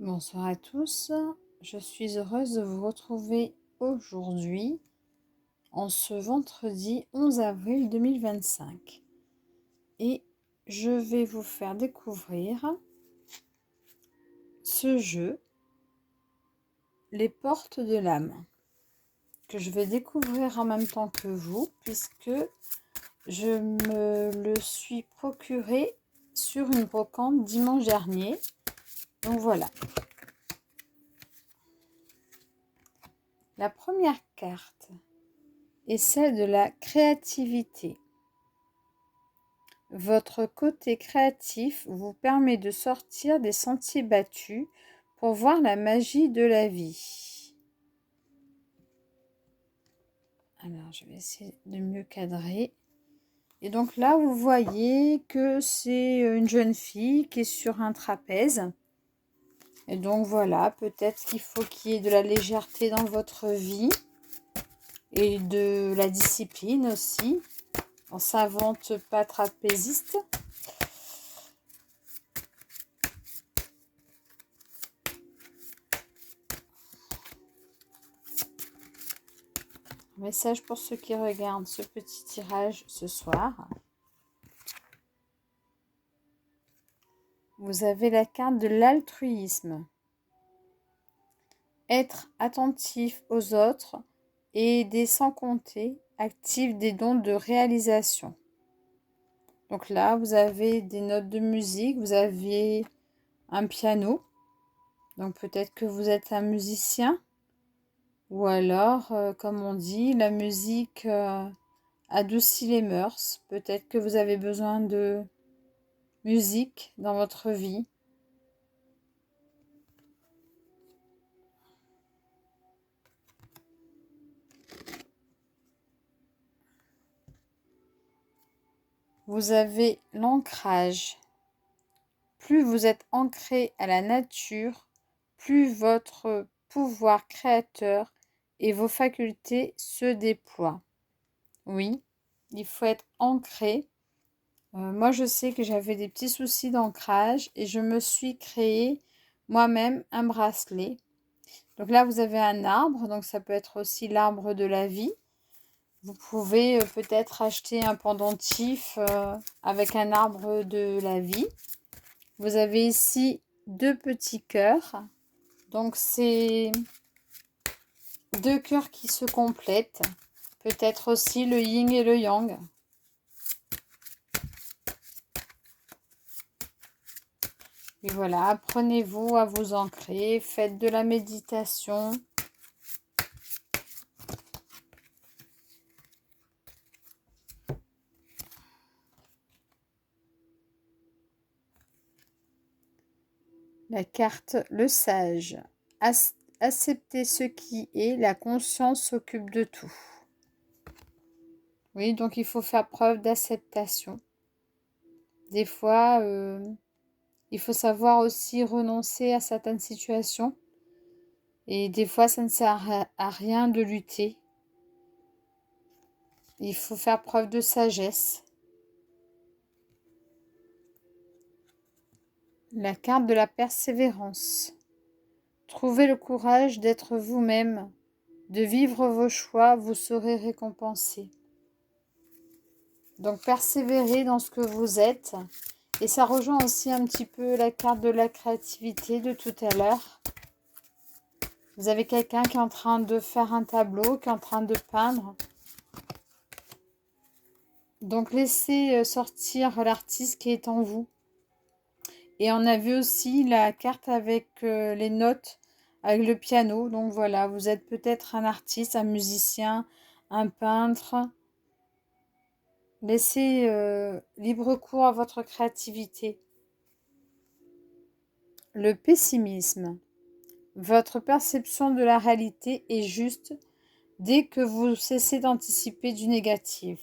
Bonsoir à tous, je suis heureuse de vous retrouver aujourd'hui, en ce vendredi 11 avril 2025. Et je vais vous faire découvrir ce jeu, Les Portes de l'âme, que je vais découvrir en même temps que vous, puisque je me le suis procuré sur une brocante dimanche dernier. Donc voilà. La première carte est celle de la créativité. Votre côté créatif vous permet de sortir des sentiers battus pour voir la magie de la vie. Alors, je vais essayer de mieux cadrer. Et donc là, vous voyez que c'est une jeune fille qui est sur un trapèze. Et donc voilà, peut-être qu'il faut qu'il y ait de la légèreté dans votre vie et de la discipline aussi. On s'invente pas trapéziste. Message pour ceux qui regardent ce petit tirage ce soir. Vous avez la carte de l'altruisme. Être attentif aux autres et aider sans compter active des dons de réalisation. Donc là, vous avez des notes de musique, vous avez un piano. Donc peut-être que vous êtes un musicien. Ou alors, comme on dit, la musique adoucit les mœurs. Peut-être que vous avez besoin de musique dans votre vie. Vous avez l'ancrage. Plus vous êtes ancré à la nature, plus votre pouvoir créateur et vos facultés se déploient. Oui, il faut être ancré. Moi, je sais que j'avais des petits soucis d'ancrage et je me suis créé moi-même un bracelet. Donc là, vous avez un arbre, donc ça peut être aussi l'arbre de la vie. Vous pouvez peut-être acheter un pendentif avec un arbre de la vie. Vous avez ici deux petits cœurs. Donc c'est deux cœurs qui se complètent. Peut-être aussi le yin et le yang. Et voilà, apprenez-vous à vous ancrer, faites de la méditation. La carte le sage. Accepter ce qui est, la conscience s'occupe de tout. Oui, donc il faut faire preuve d'acceptation. Des fois, il faut savoir aussi renoncer à certaines situations. Et des fois, ça ne sert à rien de lutter. Il faut faire preuve de sagesse. La carte de la persévérance. Trouvez le courage d'être vous-même, de vivre vos choix, vous serez récompensé. Donc persévérez dans ce que vous êtes. Et ça rejoint aussi un petit peu la carte de la créativité de tout à l'heure. Vous avez quelqu'un qui est en train de faire un tableau, qui est en train de peindre. Donc laissez sortir l'artiste qui est en vous. Et on a vu aussi la carte avec les notes, avec le piano. Donc voilà, vous êtes peut-être un artiste, un musicien, un peintre. Laissez libre cours à votre créativité. Le pessimisme. Votre perception de la réalité est juste dès que vous cessez d'anticiper du négatif.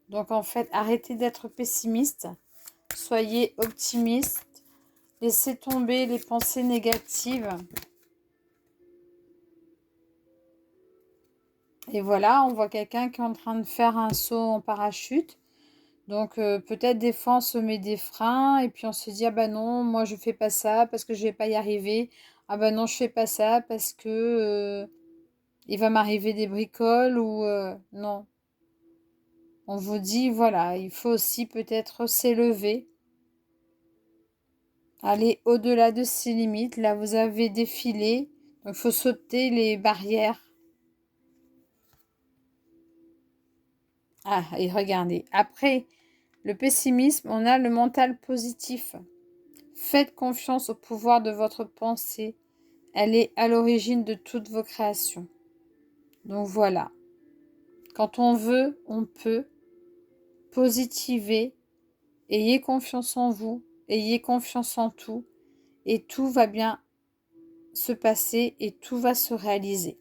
Donc en fait, arrêtez d'être pessimiste, soyez optimiste, laissez tomber les pensées négatives. Et voilà, on voit quelqu'un qui est en train de faire un saut en parachute. Donc peut-être des fois on se met des freins et puis on se dit: «Ah bah non, moi je fais pas ça parce que je vais pas y arriver. Ah bah non, je fais pas ça parce que, il va m'arriver des bricoles» ou non. On vous dit voilà, il faut aussi peut-être s'élever, aller au-delà de ses limites. Là, vous avez défilé, donc il faut sauter les barrières. Ah, et regardez, après le pessimisme, on a le mental positif. Faites confiance au pouvoir de votre pensée. Elle est à l'origine de toutes vos créations. Donc voilà, quand on veut, on peut. Positivez, ayez confiance en vous, ayez confiance en tout, et tout va bien se passer et tout va se réaliser.